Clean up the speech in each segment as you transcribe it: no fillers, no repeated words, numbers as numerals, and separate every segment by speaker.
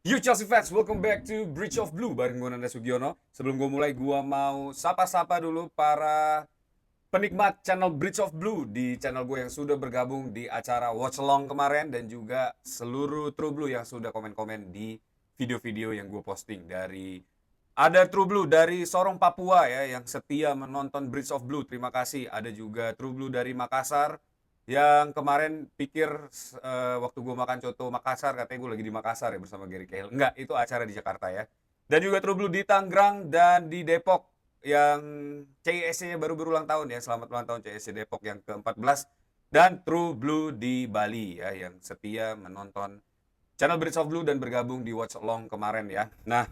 Speaker 1: You Chelsea fans, welcome back to Bridge of Blue bareng gue Nanda Sugiono. Sebelum gue mulai, gue mau sapa-sapa dulu para penikmat channel Bridge of Blue di channel gue yang sudah bergabung di acara Watch Along kemarin dan juga seluruh True Blue yang sudah komen-komen di video-video yang gue posting. Ada True Blue dari Sorong Papua ya yang setia menonton Bridge of Blue, terima kasih. Ada juga True Blue dari Makassar yang kemarin pikir waktu gue makan coto Makassar katanya gue lagi di Makassar ya bersama Gary Cahill. Enggak, itu acara di Jakarta ya. Dan juga True Blue di Tangerang dan di Depok yang CISC-nya baru berulang tahun ya. Selamat ulang tahun CISC Depok yang ke-14. Dan True Blue di Bali ya yang setia menonton channel Bridge of Blue dan bergabung di Watch Along kemarin ya. Nah,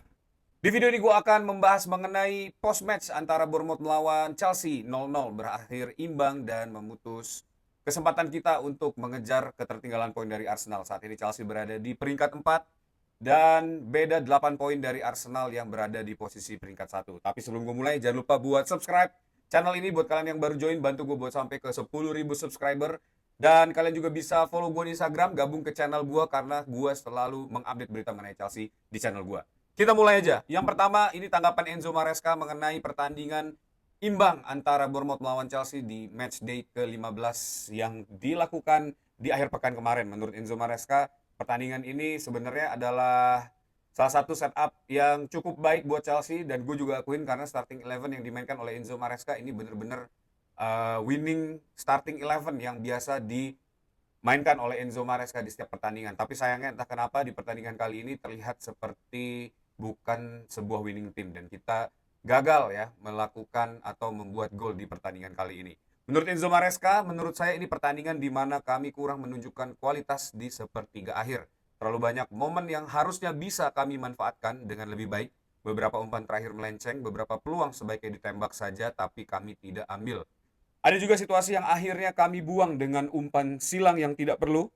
Speaker 1: di video ini gue akan membahas mengenai post match antara Bournemouth melawan Chelsea 0-0 berakhir imbang dan memutus kesempatan kita untuk mengejar ketertinggalan poin dari Arsenal. Saat ini Chelsea berada di peringkat 4 dan beda 8 poin dari Arsenal yang berada di posisi peringkat 1. Tapi sebelum gue mulai, jangan lupa buat subscribe channel ini buat kalian yang baru join. Bantu gue buat sampai ke 10.000 subscriber. Dan kalian juga bisa follow gue di Instagram, gabung ke channel gue karena gue selalu mengupdate berita mengenai Chelsea di channel gue. Kita mulai aja. Yang pertama, ini tanggapan Enzo Maresca mengenai pertandingan imbang antara Bournemouth melawan Chelsea di match day ke-15 yang dilakukan di akhir pekan kemarin. Menurut Enzo Maresca, pertandingan ini sebenarnya adalah salah satu setup yang cukup baik buat Chelsea dan gue juga akuin karena starting 11 yang dimainkan oleh Enzo Maresca ini bener-bener winning starting 11 yang biasa dimainkan oleh Enzo Maresca di setiap pertandingan. Tapi sayangnya entah kenapa di pertandingan kali ini terlihat seperti bukan sebuah winning team dan kita gagal ya melakukan atau membuat gol di pertandingan kali ini. Menurut Enzo Maresca, menurut saya ini pertandingan di mana kami kurang menunjukkan kualitas di sepertiga akhir. Terlalu banyak momen yang harusnya bisa kami manfaatkan dengan lebih baik. Beberapa umpan terakhir melenceng, beberapa peluang sebaiknya ditembak saja tapi kami tidak ambil. Ada juga situasi yang akhirnya kami buang dengan umpan silang yang tidak perlu.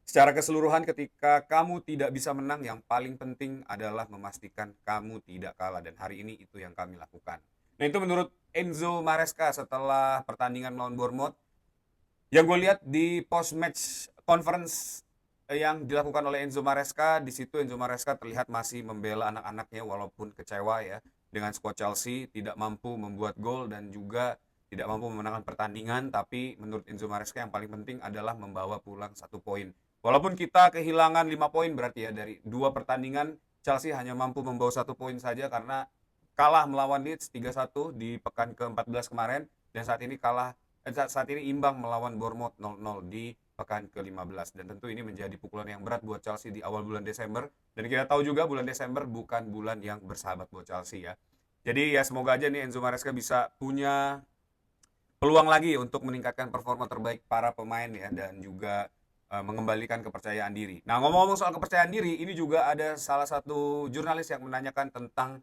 Speaker 1: Secara keseluruhan ketika kamu tidak bisa menang, yang paling penting adalah memastikan kamu tidak kalah. Dan hari ini itu yang kami lakukan. Nah itu menurut Enzo Maresca setelah pertandingan melawan Bournemouth. Yang gue lihat di post-match conference yang dilakukan oleh Enzo Maresca, di situ Enzo Maresca terlihat masih membela anak-anaknya walaupun kecewa ya dengan skuad Chelsea tidak mampu membuat gol dan juga tidak mampu memenangkan pertandingan. Tapi menurut Enzo Maresca yang paling penting adalah membawa pulang 1 poin. Walaupun kita kehilangan 5 poin berarti ya dari 2 pertandingan, Chelsea hanya mampu membawa 1 poin saja karena kalah melawan Leeds 3-1 di pekan ke-14 kemarin dan saat ini imbang melawan Bournemouth 0-0 di pekan ke-15 dan tentu ini menjadi pukulan yang berat buat Chelsea di awal bulan Desember dan kita tahu juga bulan Desember bukan bulan yang bersahabat buat Chelsea ya. Jadi ya semoga aja nih Enzo Maresca bisa punya peluang lagi untuk meningkatkan performa terbaik para pemain ya dan juga mengembalikan kepercayaan diri. Nah, ngomong-ngomong soal kepercayaan diri, ini juga ada salah satu jurnalis yang menanyakan tentang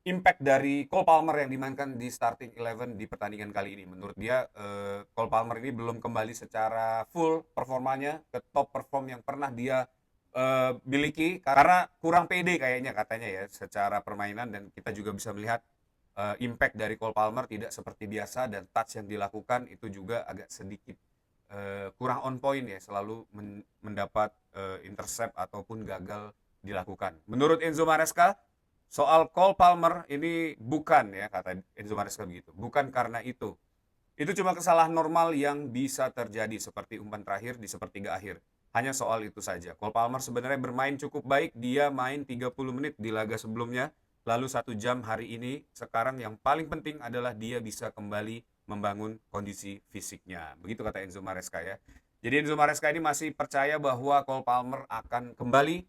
Speaker 1: impact dari Cole Palmer yang dimainkan di starting 11 di pertandingan kali ini. Menurut dia, Cole Palmer ini belum kembali secara full performanya ke top perform yang pernah dia miliki karena kurang pede kayaknya katanya ya secara permainan dan kita juga bisa melihat impact dari Cole Palmer tidak seperti biasa dan touch yang dilakukan itu juga agak sedikit kurang on point ya, selalu mendapat intercept ataupun gagal dilakukan. Menurut Enzo Maresca, soal Cole Palmer ini bukan ya kata Enzo Maresca begitu, bukan karena itu. Itu cuma kesalahan normal yang bisa terjadi seperti umpan terakhir di sepertiga akhir. Hanya soal itu saja. Cole Palmer sebenarnya bermain cukup baik, dia main 30 menit di laga sebelumnya, lalu 1 jam hari ini. Sekarang yang paling penting adalah dia bisa kembali membangun kondisi fisiknya. Begitu kata Enzo Maresca ya. Jadi Enzo Maresca ini masih percaya bahwa Cole Palmer akan kembali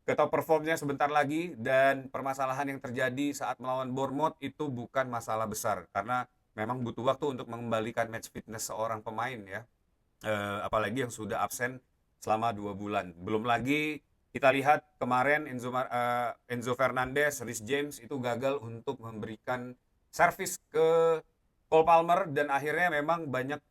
Speaker 1: ke top performnya sebentar lagi dan permasalahan yang terjadi saat melawan Bournemouth itu bukan masalah besar karena memang butuh waktu untuk mengembalikan match fitness seorang pemain ya. Apalagi yang sudah absen selama 2 bulan. Belum lagi kita lihat kemarin Enzo Fernandez, Reece James itu gagal untuk memberikan servis ke Cole Palmer dan akhirnya memang banyak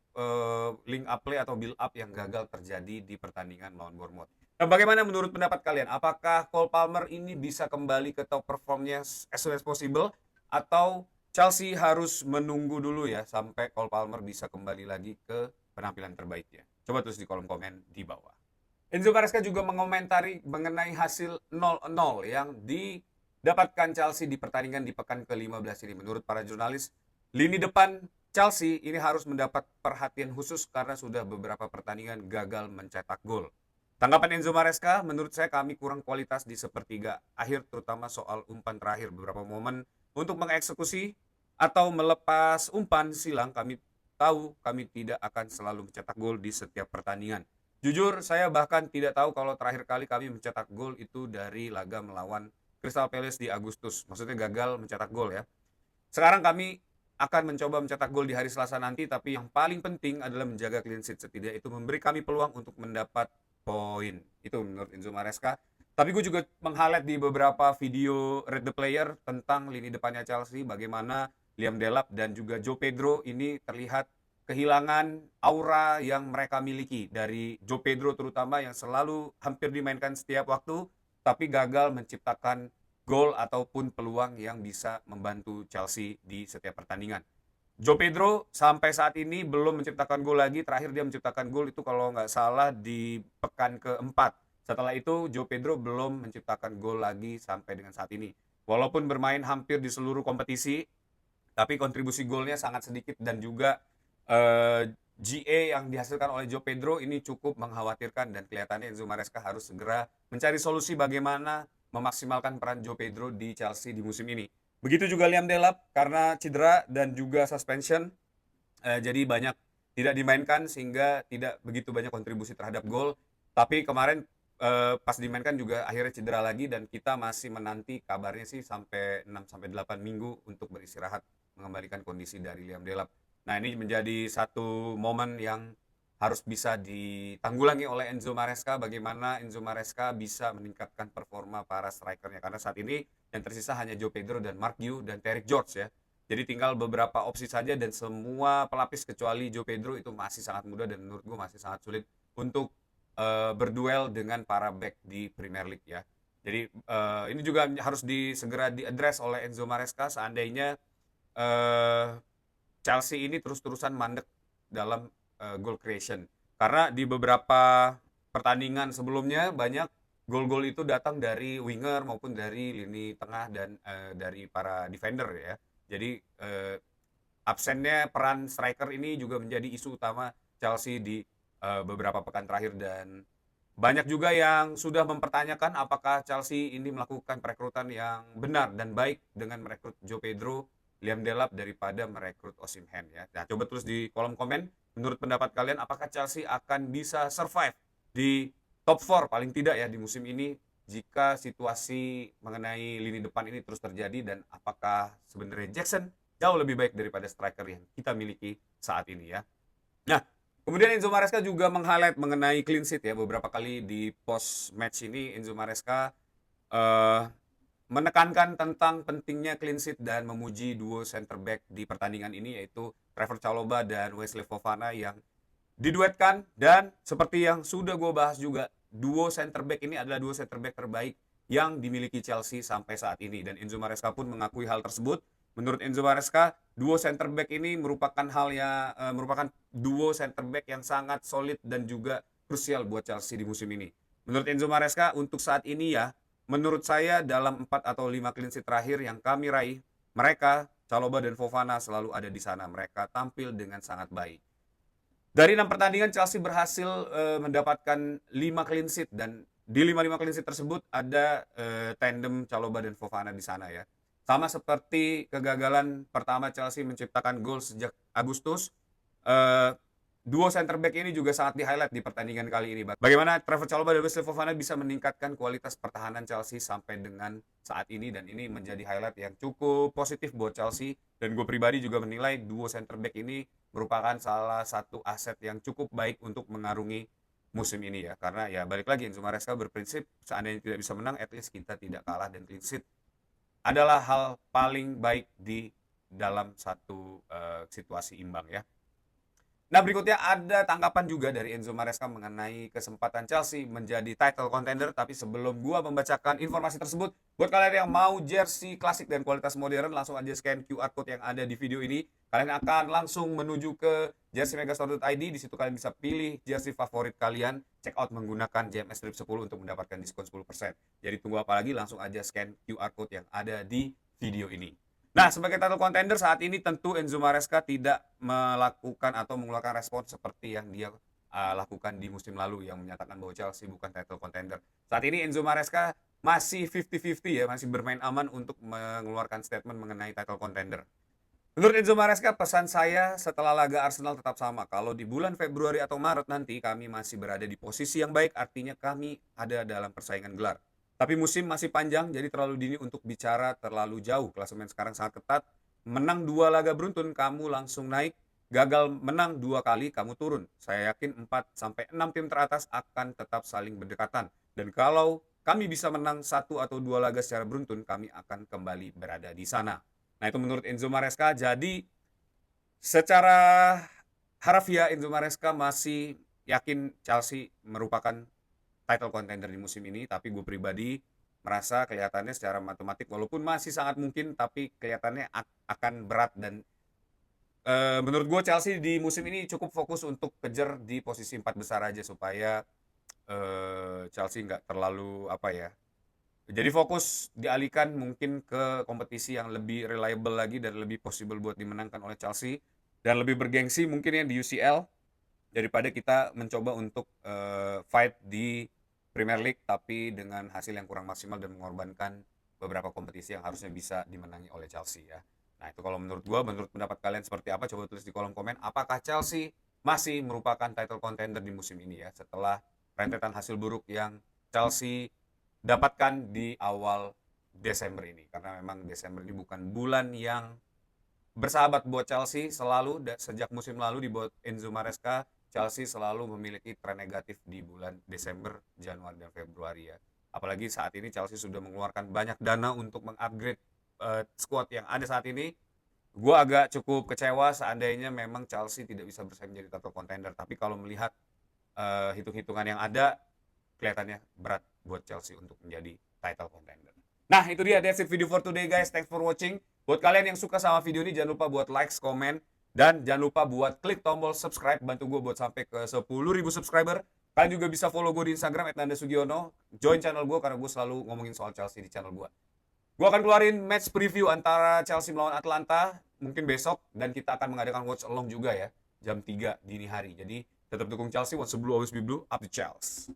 Speaker 1: link up play atau build up yang gagal terjadi di pertandingan melawan Bournemouth. Nah, bagaimana menurut pendapat kalian? Apakah Cole Palmer ini bisa kembali ke top performnya as soon as possible atau Chelsea harus menunggu dulu ya sampai Cole Palmer bisa kembali lagi ke penampilan terbaiknya? Coba tulis di kolom komen di bawah. Enzo Maresca juga mengomentari mengenai hasil 0-0 yang didapatkan Chelsea di pertandingan di pekan ke-15 ini. Menurut para jurnalis, lini depan Chelsea ini harus mendapat perhatian khusus karena sudah beberapa pertandingan gagal mencetak gol. Tanggapan Enzo Maresca, menurut saya kami kurang kualitas di sepertiga akhir, terutama soal umpan terakhir. Beberapa momen untuk mengeksekusi atau melepas umpan silang, kami tahu kami tidak akan selalu mencetak gol di setiap pertandingan. Jujur, saya bahkan tidak tahu kalau terakhir kali kami mencetak gol itu dari laga melawan Crystal Palace di Agustus. Maksudnya gagal mencetak gol ya. Sekarang kami akan mencoba mencetak gol di hari Selasa nanti, tapi yang paling penting adalah menjaga clean sheet. Setidaknya itu memberi kami peluang untuk mendapat poin. Itu menurut Enzo Maresca. Tapi gue juga meng-highlight di beberapa video Read the Player tentang lini depannya Chelsea, bagaimana Liam Delap dan juga Joe Pedro ini terlihat kehilangan aura yang mereka miliki. Dari Joe Pedro terutama yang selalu hampir dimainkan setiap waktu, tapi gagal menciptakan gol ataupun peluang yang bisa membantu Chelsea di setiap pertandingan. Joe Pedro sampai saat ini belum menciptakan gol lagi. Terakhir dia menciptakan gol itu kalau nggak salah di pekan keempat. Setelah itu Joe Pedro belum menciptakan gol lagi sampai dengan saat ini. Walaupun bermain hampir di seluruh kompetisi, tapi kontribusi golnya sangat sedikit dan juga GA yang dihasilkan oleh Joe Pedro ini cukup mengkhawatirkan dan kelihatannya Enzo Maresca harus segera mencari solusi bagaimana memaksimalkan peran Joe Pedro di Chelsea di musim ini. Begitu juga Liam Delap karena cedera dan juga suspension, jadi banyak tidak dimainkan sehingga tidak begitu banyak kontribusi terhadap gol. Tapi kemarin pas dimainkan juga akhirnya cedera lagi dan kita masih menanti kabarnya sih sampai 6-8 minggu untuk beristirahat mengembalikan kondisi dari Liam Delap. Nah, ini menjadi satu momen yang harus bisa ditanggulangi oleh Enzo Maresca, bagaimana Enzo Maresca bisa meningkatkan performa para strikernya, karena saat ini yang tersisa hanya Joe Pedro dan Mark Yu dan Derek George ya. Jadi tinggal beberapa opsi saja dan semua pelapis kecuali Joe Pedro itu masih sangat muda dan menurut gue masih sangat sulit untuk berduel dengan para back di Premier League ya. Jadi ini juga harus segera diadres oleh Enzo Maresca seandainya Chelsea ini terus-terusan mandek dalam goal creation. Karena di beberapa pertandingan sebelumnya banyak gol-gol itu datang dari winger maupun dari lini tengah dan dari para defender ya. Jadi absennya peran striker ini juga menjadi isu utama Chelsea di beberapa pekan terakhir dan banyak juga yang sudah mempertanyakan apakah Chelsea ini melakukan perekrutan yang benar dan baik dengan merekrut Joe Pedro, Liam Delap daripada merekrut Osimhen ya. Nah, coba tulis di kolom komen menurut pendapat kalian apakah Chelsea akan bisa survive di top 4 paling tidak ya di musim ini jika situasi mengenai lini depan ini terus terjadi, dan apakah sebenarnya Jackson jauh lebih baik daripada striker yang kita miliki saat ini ya. Nah, kemudian Enzo Maresca juga meng-highlight mengenai clean sheet ya. Beberapa kali di post match ini Enzo Maresca menekankan tentang pentingnya clean sheet dan memuji duo center back di pertandingan ini, yaitu Trevor Chalobah dan Wesley Fofana yang diduetkan. Dan seperti yang sudah gue bahas juga, duo center back ini adalah duo center back terbaik yang dimiliki Chelsea sampai saat ini, dan Enzo Maresca pun mengakui hal tersebut. Menurut Enzo Maresca, duo center back ini merupakan merupakan duo center back yang sangat solid dan juga krusial buat Chelsea di musim ini. Menurut Enzo Maresca, untuk saat ini ya, menurut saya dalam 4 atau 5 clean sheet terakhir yang kami raih, mereka, Chalobah dan Fofana selalu ada di sana. Mereka tampil dengan sangat baik. Dari 6 pertandingan Chelsea berhasil mendapatkan 5 clean sheet, dan di 5 clean sheet tersebut ada tandem Chalobah dan Fofana di sana ya. Sama seperti kegagalan pertama Chelsea menciptakan gol sejak Agustus, duo center back ini juga sangat di-highlight di pertandingan kali ini. Bagaimana Trevor Chalobah dan Wesley Fofana bisa meningkatkan kualitas pertahanan Chelsea sampai dengan saat ini, dan ini menjadi highlight yang cukup positif buat Chelsea. Dan gue pribadi juga menilai duo center back ini merupakan salah satu aset yang cukup baik untuk mengarungi musim ini ya. Karena ya balik lagi, Enzo Maresca berprinsip seandainya tidak bisa menang, at least kita tidak kalah, dan clean sheet adalah hal paling baik di dalam satu situasi imbang ya. Nah, berikutnya ada tanggapan juga dari Enzo Maresca mengenai kesempatan Chelsea menjadi title contender. Tapi sebelum gua membacakan informasi tersebut, buat kalian yang mau jersey klasik dan kualitas modern, langsung aja scan QR code yang ada di video ini. Kalian akan langsung menuju ke jerseymegastore.id. Di situ kalian bisa pilih jersey favorit kalian, check out menggunakan JMS Strip 10 untuk mendapatkan diskon 10%. Jadi tunggu apa lagi, langsung aja scan QR code yang ada di video ini. Nah, sebagai title contender saat ini tentu Enzo Maresca tidak melakukan atau mengeluarkan respon seperti yang dia lakukan di musim lalu yang menyatakan bahwa Chelsea bukan title contender. Saat ini Enzo Maresca masih 50-50 ya, masih bermain aman untuk mengeluarkan statement mengenai title contender. Menurut Enzo Maresca, pesan saya setelah laga Arsenal tetap sama. Kalau di bulan Februari atau Maret nanti kami masih berada di posisi yang baik, artinya kami ada dalam persaingan gelar. Tapi musim masih panjang, jadi terlalu dini untuk bicara terlalu jauh. Klasemen sekarang sangat ketat. Menang 2 laga beruntun, kamu langsung naik. Gagal menang 2 kali, kamu turun. Saya yakin 4-6 tim teratas akan tetap saling berdekatan. Dan kalau kami bisa menang 1 atau 2 laga secara beruntun, kami akan kembali berada di sana. Nah, itu menurut Enzo Maresca. Jadi, secara harafiah Enzo Maresca masih yakin Chelsea merupakan title contender di musim ini, tapi gue pribadi merasa kelihatannya secara matematik walaupun masih sangat mungkin, tapi kelihatannya akan berat. Dan menurut gue Chelsea di musim ini cukup fokus untuk kejar di posisi 4 besar aja supaya Chelsea nggak terlalu apa ya, jadi fokus dialihkan mungkin ke kompetisi yang lebih reliable lagi dan lebih possible buat dimenangkan oleh Chelsea dan lebih bergengsi mungkin ya di UCL daripada kita mencoba untuk fight di Premier League tapi dengan hasil yang kurang maksimal dan mengorbankan beberapa kompetisi yang harusnya bisa dimenangi oleh Chelsea ya. Nah, itu kalau menurut gua, menurut pendapat kalian seperti apa? Coba tulis di kolom komen. Apakah Chelsea masih merupakan title contender di musim ini ya setelah rentetan hasil buruk yang Chelsea dapatkan di awal Desember ini, karena memang Desember ini bukan bulan yang bersahabat buat Chelsea. Selalu sejak musim lalu dibuat Enzo Maresca, Chelsea selalu memiliki tren negatif di bulan Desember, Januari, dan Februari ya. Apalagi saat ini Chelsea sudah mengeluarkan banyak dana untuk mengupgrade squad yang ada saat ini. Gue agak cukup kecewa seandainya memang Chelsea tidak bisa bersaing jadi title contender. Tapi kalau melihat hitung-hitungan yang ada, kelihatannya berat buat Chelsea untuk menjadi title contender. Nah, itu dia, that's it video for today guys. Thanks for watching. Buat kalian yang suka sama video ini, jangan lupa buat like, komen, dan jangan lupa buat klik tombol subscribe. Bantu gue buat sampai ke 10.000 subscriber. Kalian juga bisa follow gue di Instagram @nandasugiono. Join channel gue karena gue selalu ngomongin soal Chelsea di channel gue. Gue akan keluarin match preview antara Chelsea melawan Atlanta mungkin besok, dan kita akan mengadakan watch along juga ya, jam 3 dini hari. Jadi tetap dukung Chelsea. What's the blue always be blue, up the Chelsea.